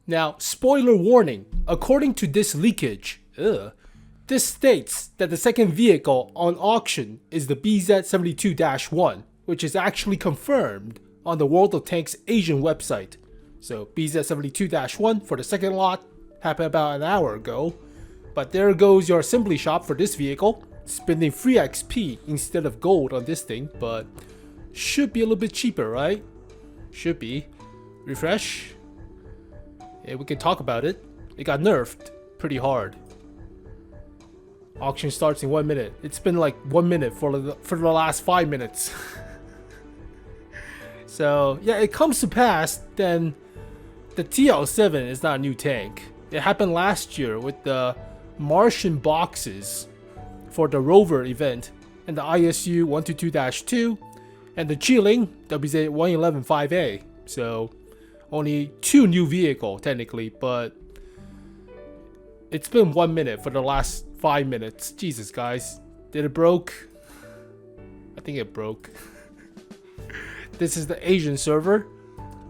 Now, spoiler warning, according to this leakage, this states that the second vehicle on auction is the 𝗕𝗭-𝟬💂-1, which is actually confirmed on the World of Tanks Asian website. So 𝗕𝗭-𝟬💂-1 for the second lot happened about an hour ago. But there goes your assembly shop for this vehicle, spending free XP instead of gold on this thing, but should be a little bit cheaper, right? Should be. Refresh. Yeah, we can talk about it. It got nerfed pretty hard. Auction starts in 1 minute. It's been like 1 minute for the last 5 minutes. So yeah, it comes to pass then the TL7 is not a new tank. It happened last year with the Martian boxes for the rover event and the ISU 122-2 and the Yearning WZ-111-5A. So only 2 new vehicle technically, but it's been 1 minute for the last 5 minutes. Jesus guys, did it broke? I think it broke. This is the Asian server.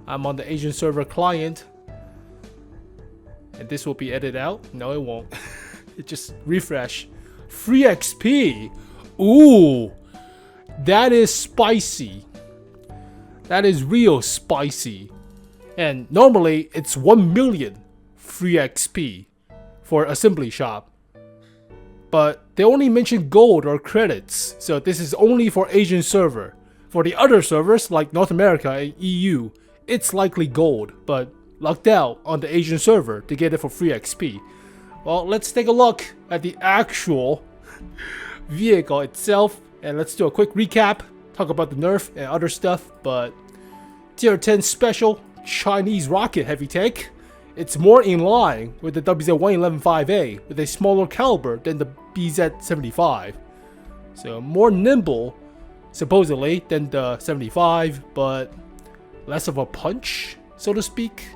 I'm on the Asian server client. And this will be edited out? No, it won't. It just refresh. Free XP. Ooh, that is spicy. That is real spicy. And normally it's 1 million free XP for assembly shop. But they only mention gold or credits, so this is only for Asian server. For the other servers like North America and EU, it's likely gold, but lucked out on the Asian server to get it for free XP. Well, let's take a look at the actual vehicle itself, and let's do a quick recap, talk about the nerf and other stuff. But tier 10 special Chinese rocket heavy tank. It's more in line with the WZ-111-5A with a smaller caliber than the 𝗕𝗭-𝟬💂. So more nimble, supposedly, than the 75, but less of a punch, so to speak.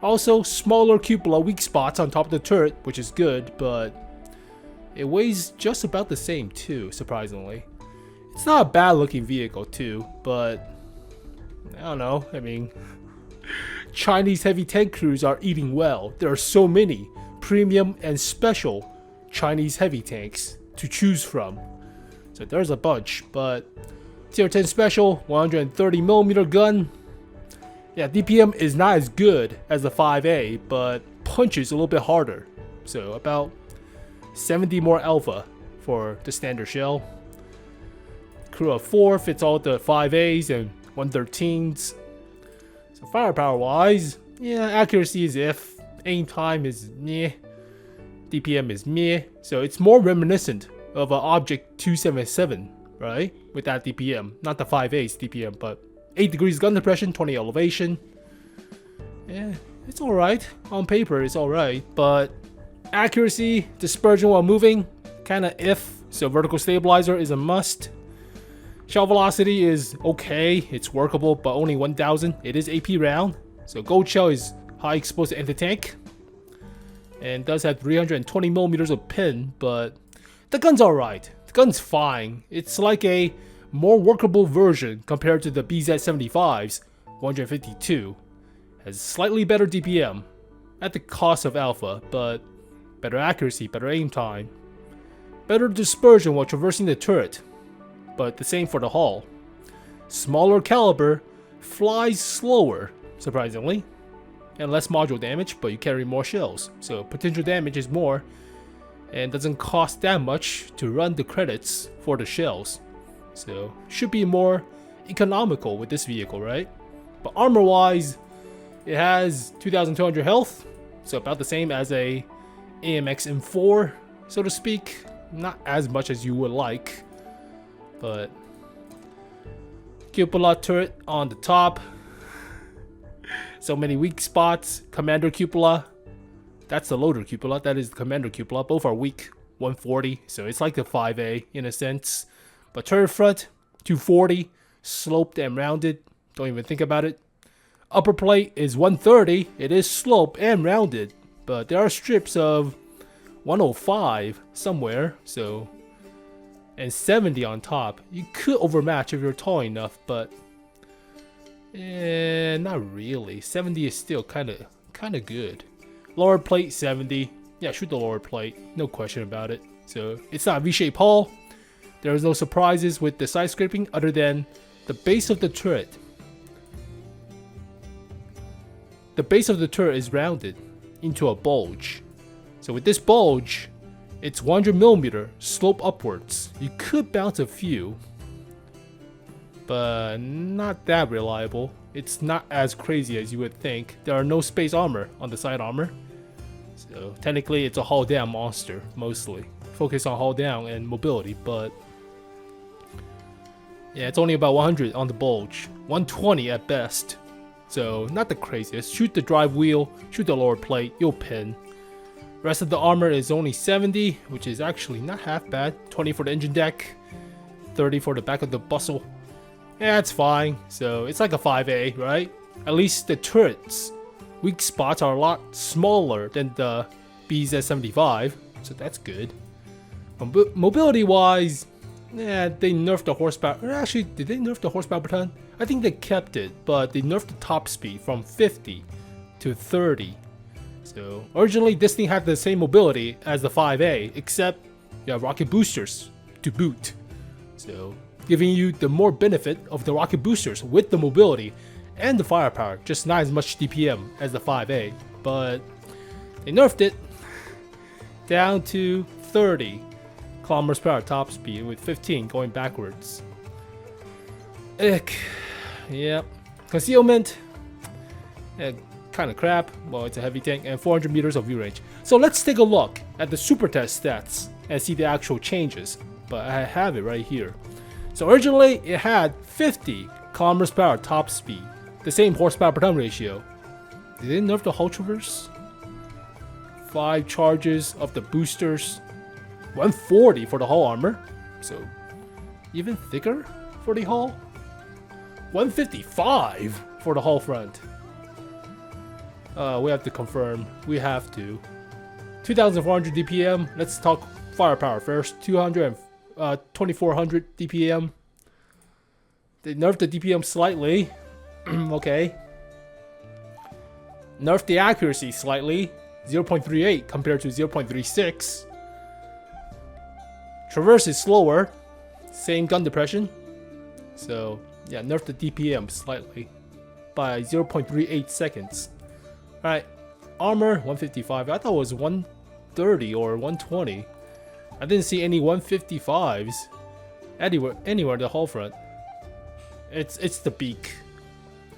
Also, smaller cupola weak spots on top of the turret, which is good, but it weighs just about the same too, surprisingly. It's not a bad looking vehicle too, but I don't know, I mean, Chinese heavy tank crews are eating well. There are so many premium and special Chinese heavy tanks to choose from. So there's a bunch, but tier 10 special, 130mm gun. Yeah, DPM is not as good as the 5A, but punches a little bit harder. So about 70 more alpha for the standard shell. Crew of 4 fits all the 5As and 113s. So firepower wise, yeah, accuracy is if, aim time is meh, DPM is meh. So it's more reminiscent of an Object 277, right? With that DPM, not the 5A's DPM, but 8 degrees gun depression, 20 elevation. Yeah, it's alright. On paper, it's alright. But accuracy, dispersion while moving, kinda if. So vertical stabilizer is a must. Shell velocity is okay. It's workable, but only 1000. It is AP round. So gold shell is high explosive anti-tank. And does have 320mm of pin, but the gun's alright. The gun's fine. It's like a more workable version compared to the 𝗕𝗭-𝟬💂's 152. Has slightly better DPM at the cost of alpha, but better accuracy, better aim time, better dispersion while traversing the turret, but the same for the hull. Smaller caliber, flies slower, surprisingly, and less module damage, but you carry more shells, so potential damage is more, and doesn't cost that much to run the credits for the shells. So should be more economical with this vehicle, right? But armor wise, it has 2200 health, so about the same as a AMX M4, so to speak. Not as much as you would like, but cupola turret on the top. So many weak spots. Commander cupola, that's the loader cupola, that is the commander cupola. Both are weak, 140, so it's like the 5A in a sense. But turret front, 240, sloped and rounded, don't even think about it. Upper plate is 130, it is sloped and rounded, but there are strips of 105 somewhere, so, and 70 on top. You could overmatch if you're tall enough, but not really. 70 is still kind of kind of good. Lower plate 70. Yeah, shoot the lower plate, no question about it. So it's not V-shaped hull. There is no surprises with the side scraping other than the base of the turret. The base of the turret is rounded into a bulge. So with this bulge, it's 100mm slope upwards. You could bounce a few, but not that reliable. It's not as crazy as you would think. There are no space armor on the side armor. So technically it's a hull down monster, mostly. Focus on hull down and mobility, but yeah, it's only about 100 on the bulge. 120 at best. So not the craziest. Shoot the drive wheel, shoot the lower plate, you'll pin. Rest of the armor is only 70, which is actually not half bad. 20 for the engine deck, 30 for the back of the bustle. Yeah, it's fine. So it's like a 5A, right? At least the turrets weak spots are a lot smaller than the BZ-75, so that's good. Mobility wise, yeah, they nerfed the horsepower. Actually, did they nerf the horsepower per ton? I think they kept it, but they nerfed the top speed from 50 to 30. So originally this thing had the same mobility as the 5A, except you have rocket boosters to boot. So giving you the more benefit of the rocket boosters with the mobility and the firepower, just not as much DPM as the 5A, but they nerfed it down to 30 kilometers per hour top speed with 15 going backwards. Ick. Yep. Concealment, kind of crap. Well, it's a heavy tank and 400 meters of view range. So let's take a look at the super test stats and see the actual changes. But I have it right here. So originally it had 50 kilometers per hour top speed, the same horsepower per ton ratio. Did they nerf the hull traverse? 5 charges of the boosters, 140 for the hull armor, so even thicker for the hull. 155 for the hull front. We have to confirm. We have to. 2,400 DPM. Let's talk firepower first. 2,400 DPM. They nerfed the DPM slightly. Okay. Nerfed the accuracy slightly. 0.38 compared to 0.36. Traverse is slower. Same gun depression. So yeah, nerfed the DPM slightly by 0.38 seconds. Alright, armor 155. I thought it was 130 or 120. I didn't see any 155s anywhere in the hull front. It's the beak,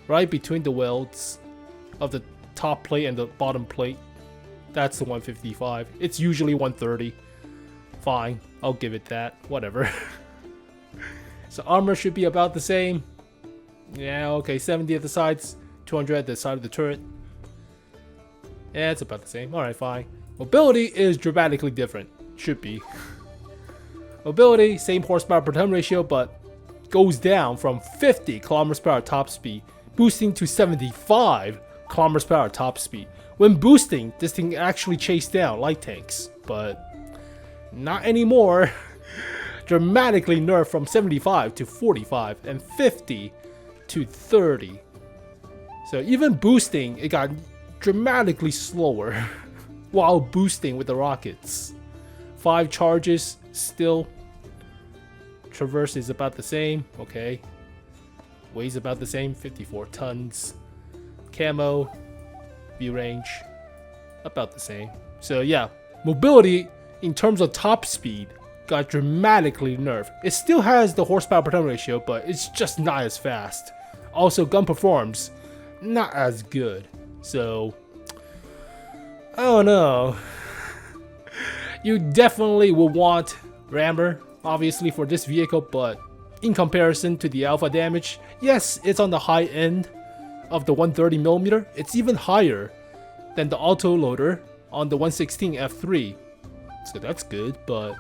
right between the welds of the top plate and the bottom plate. That's the 155. It's usually 130. Fine, I'll give it that. Whatever. So armor should be about the same. Yeah, okay, 70 at the sides, 200 at the side of the turret. Yeah, it's about the same. Alright, fine. Mobility is dramatically different. Should be. Mobility, same horsepower per ton ratio, but goes down from 50 kilometers per hour top speed, boosting to 75 kilometers per hour top speed. When boosting, this thing actually chased down light tanks, but not anymore. Dramatically nerfed from 75 to 45 and 50 to 30. So even boosting, it got dramatically slower while boosting with the rockets. 5 charges still. Traverse is about the same. Okay. Weighs about the same, 54 tons. Camo, view range, about the same. So yeah, mobility in terms of top speed got dramatically nerfed. It still has the horsepower per ton ratio, but it's just not as fast. Also, gun performs not as good. So I don't know. You definitely will want rammer, obviously, for this vehicle, but in comparison to the alpha damage, yes, it's on the high end of the 130mm. It's even higher than the autoloader on the 116 F3. So that's good, but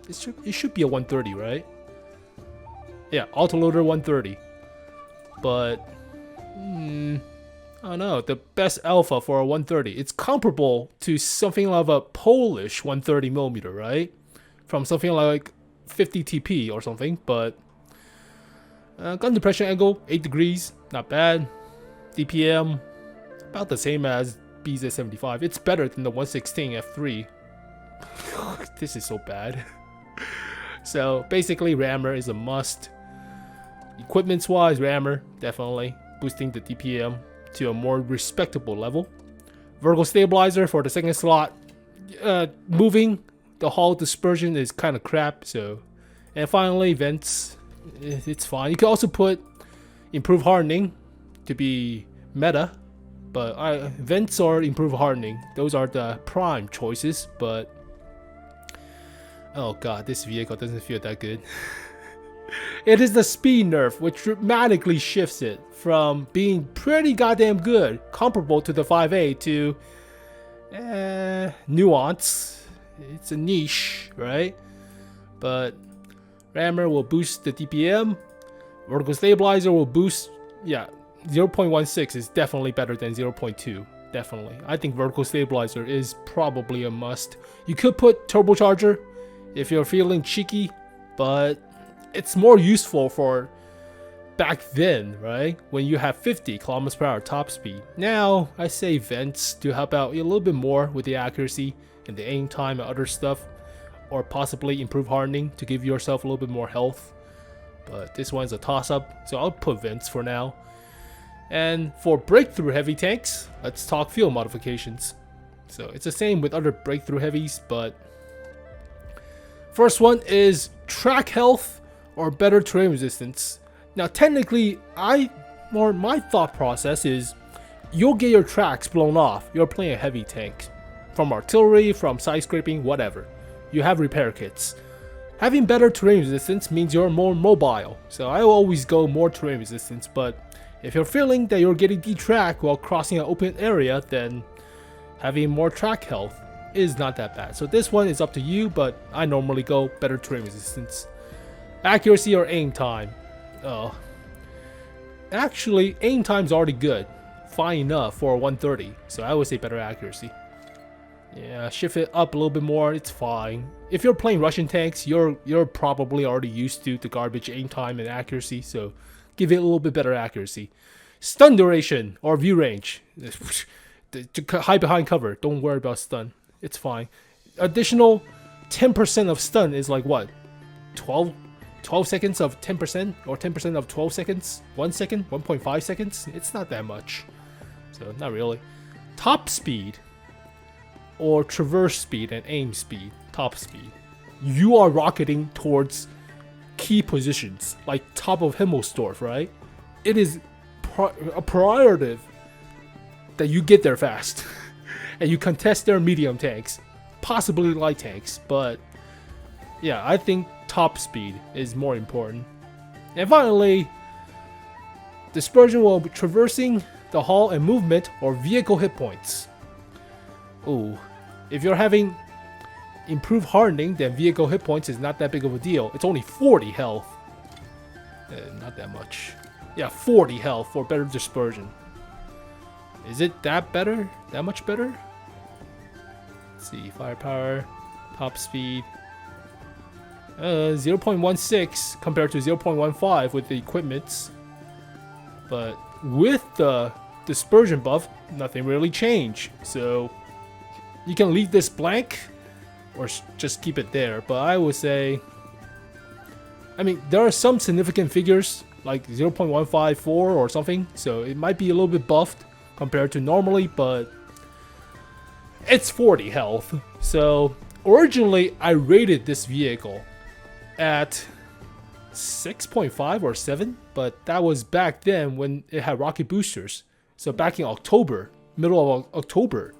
it should be a 130, right? Yeah, autoloader 130. But I don't know, the best alpha for a 130. It's comparable to something of a Polish 130mm, right? From something like 50 TP or something, but gun depression angle 8 degrees, not bad. DPM about the same as 𝗕𝗭-𝟳𝟮-🭛. It's better than the 116 F3. This is so bad. So basically, rammer is a must. Equipments wise, rammer definitely boosting the DPM to a more respectable level. Vertical stabilizer for the second slot. Moving the hull dispersion is kind of crap. So, and finally vents, it's fine. You can also put improve hardening to be meta, but vents or improve hardening, those are the prime choices. But oh god, this vehicle doesn't feel that good. It is the speed nerf which dramatically shifts it from being pretty goddamn good, comparable to the 5A, to nuance. It's a niche, right? But rammer will boost the DPM. Vertical stabilizer will boost, yeah, 0.16 is definitely better than 0.2. Definitely. I think vertical stabilizer is probably a must. You could put turbocharger if you're feeling cheeky, but it's more useful for back then, right? When you have 50 km/h top speed. Now, I say vents to help out a little bit more with the accuracy and the aim time and other stuff. Or possibly improve hardening to give yourself a little bit more health. But this one's a toss-up, so I'll put vents for now. And for breakthrough heavy tanks, let's talk fuel modifications. So it's the same with other breakthrough heavies, but first one is track health or better terrain resistance. Now technically, my thought process is you'll get your tracks blown off. You're playing a heavy tank. From artillery, from side scraping, whatever. You have repair kits. Having better terrain resistance means you're more mobile. So I will always go more terrain resistance, but if you're feeling that you're getting detracked while crossing an open area, then having more track health is not that bad. So this one is up to you, but I normally go better terrain resistance. Accuracy or aim time. Actually, aim time's already good. Fine enough for 130. So I would say better accuracy. Yeah, shift it up a little bit more, it's fine. If you're playing Russian tanks, you're probably already used to the garbage aim time and accuracy, so give it a little bit better accuracy. Stun duration or view range. To hide behind cover, don't worry about stun. It's fine. Additional 10% of stun is like what? 12 seconds of 10% or 10% of 12 seconds? 1 second? 1.5 seconds? It's not that much. So not really. Top speed or traverse speed and aim speed. Top speed. You are rocketing towards key positions like top of Himmelsdorf, right? It is a priority that you get there fast and you contest their medium tanks, possibly light tanks, but yeah, I think top speed is more important. And finally, dispersion while traversing the hull and movement or vehicle hit points. Ooh, if you're having improved hardening, then vehicle hit points is not that big of a deal. It's only 40 health. Not that much. Yeah, 40 health for better dispersion. Is it that better? That much better? Let's see, firepower, top speed. 0.16 compared to 0.15 with the equipments. But with the dispersion buff, nothing really changed. So you can leave this blank or just keep it there. But I would say, I mean, there are some significant figures like 0.154 or something. So it might be a little bit buffed compared to normally, but it's 40 health. So originally I rated this vehicle at 6.5 or 7, but that was back then when it had rocket boosters. So back in October, middle of October.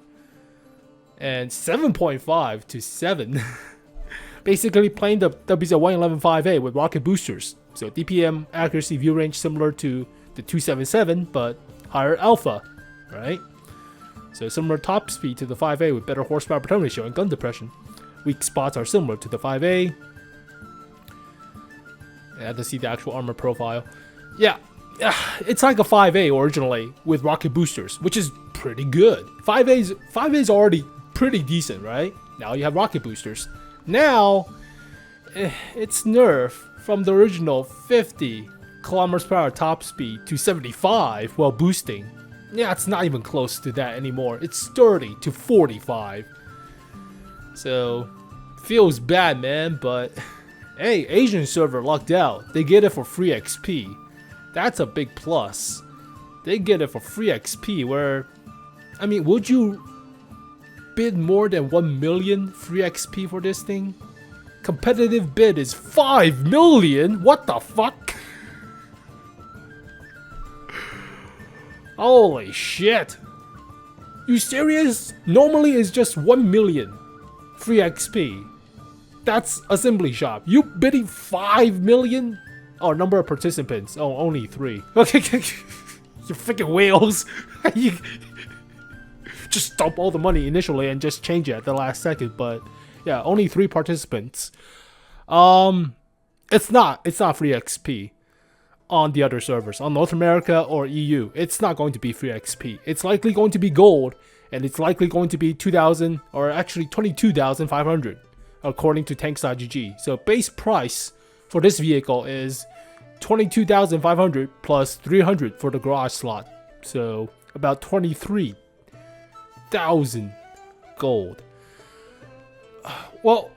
And 7.5 to 7. Basically playing the 𝗕𝗭-𝟳-5A with rocket boosters. So DPM accuracy view range similar to the 277, but higher alpha, right? So similar top speed to the 5A with better horsepower per turn ratio and gun depression. Weak spots are similar to the 5A. I had to see the actual armor profile. Yeah, it's like a 5A originally with rocket boosters, which is pretty good. 5A's already pretty decent, right? Now you have rocket boosters. Now, it's nerfed from the original 50 km/h top speed to 75 while boosting. Yeah, it's not even close to that anymore. It's 30 to 45. So, feels bad, man, but hey, Asian server lucked out. They get it for free XP. That's a big plus. They get it for free XP, where, I mean, would you bid more than 1 million free XP for this thing? Competitive bid is 5 million? What the fuck? Holy shit. You serious? Normally it's just 1 million free XP. That's assembly shop. You bidding 5 million? Oh, number of participants. Oh, only 3. Okay, you freaking whales. You just dump all the money initially and just change it at the last second. But yeah, only 3 participants. It's not free XP on the other servers. On North America or EU, it's not going to be free XP. It's likely going to be gold, and it's likely going to be 2,000 or actually 22,500 according to tanks.gg. So base price for this vehicle is 22,500 plus 300 for the garage slot. So about 23,000 gold. Well,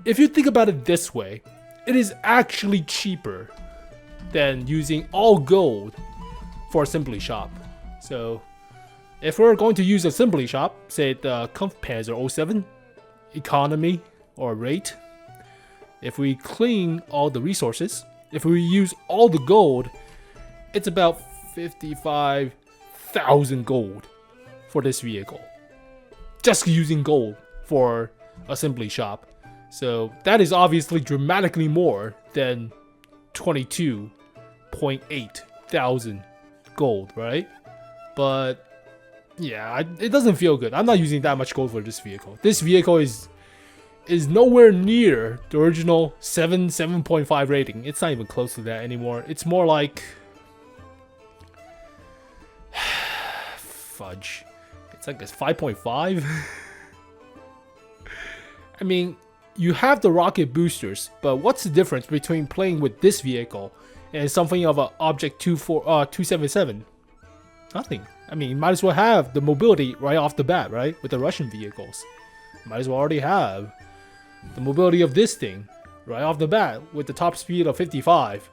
if you think about it this way, it is actually cheaper than using all gold for assembly shop. So if we're going to use assembly shop, say the Kampfpanzer 07 economy or rate, if we clean all the resources, if we use all the gold, it's about 55,000 gold for this vehicle. Just using gold for assembly shop. So that is obviously dramatically more than 22.8 thousand gold, right? But yeah, it doesn't feel good. I'm not using that much gold for this vehicle. This vehicle is nowhere near the original 7.5 rating. It's not even close to that anymore. It's more like fudge. It's like a 5.5. I mean, you have the rocket boosters, but what's the difference between playing with this vehicle and something of an Object 277? Nothing. I mean, you might as well have the mobility right off the bat, right? With the Russian vehicles. Might as well already have the mobility of this thing right off the bat with the top speed of 55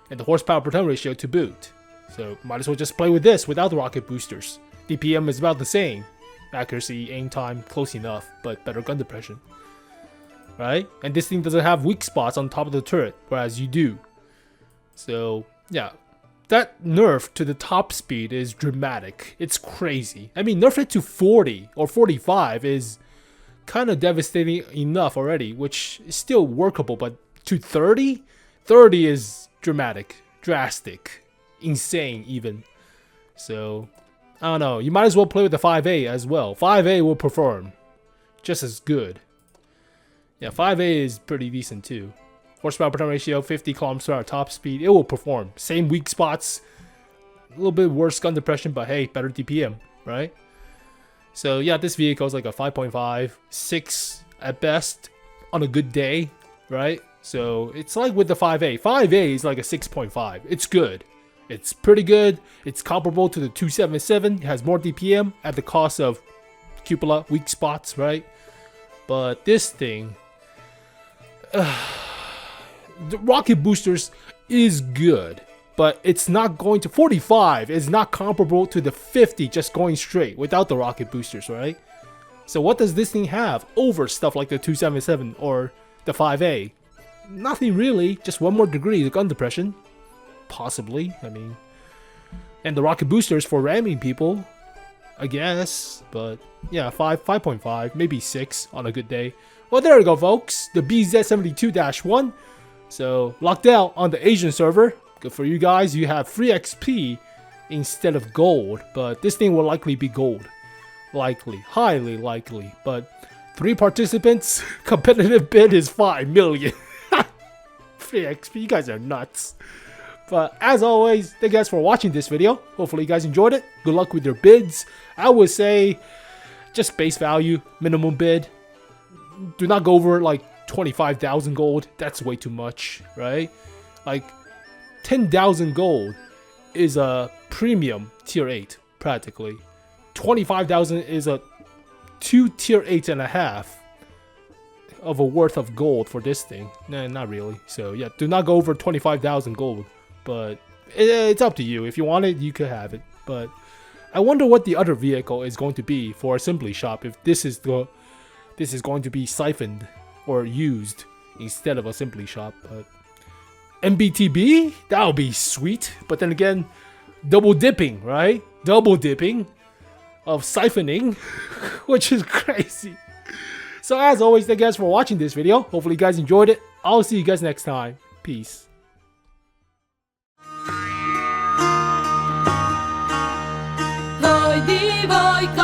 and the horsepower per ton ratio to boot. So might as well just play with this without the rocket boosters. DPM is about the same. Accuracy, aim time, close enough, but better gun depression. Right? And this thing doesn't have weak spots on top of the turret, whereas you do. So yeah, that nerf to the top speed is dramatic. It's crazy. I mean, nerf it to 40 or 45 is kind of devastating enough already, which is still workable, but to 30? 30 is dramatic, drastic, insane even. So I don't know, you might as well play with the 5A as well. 5A will perform just as good. Yeah, 5A is pretty decent too. Horsepower per ton ratio, 50 km/h top speed. It will perform. Same weak spots. A little bit worse gun depression, but hey, better DPM, right? So yeah, this vehicle is like a 5.5, 6 at best on a good day, right? So it's like with the 5A. 5A is like a 6.5. It's good. It's pretty good. It's comparable to the 277. It has more DPM at the cost of cupola, weak spots, right? But this thing, the rocket boosters is good, but it's not going to 45 is not comparable to the 50 just going straight without the rocket boosters, right? So what does this thing have over stuff like the 277 or the 5A? Nothing really, just 1 more degree of gun depression, possibly. I mean, and the rocket boosters for ramming people, I guess. But yeah, 5.5, maybe 6 on a good day. Well, there we go, folks. The BZ72-1. So, locked out on the Asian server. Good for you guys. You have free XP instead of gold. But this thing will likely be gold. Likely. Highly likely. But 3 participants. Competitive bid is 5 million. Free XP. You guys are nuts. But as always, thank you guys for watching this video. Hopefully you guys enjoyed it. Good luck with your bids. I would say just base value, minimum bid. Do not go over like 25,000 gold. That's way too much, right? Like 10,000 gold is a premium tier 8. practically. 25,000 is a 2 tier 8.5 of a worth of gold for this thing. Nah, not really. So yeah, do not go over 25,000 gold. But it's up to you. If you want it, you could have it. But I wonder what the other vehicle is going to be for assembly shop if this is going to be siphoned or used instead of assembly shop. But MBTB, that would be sweet. But then again, double dipping, right? Double dipping of siphoning, which is crazy. So as always, thank you guys for watching this video. Hopefully you guys enjoyed it. I'll see you guys next time. Peace. Vojdi, Vojko.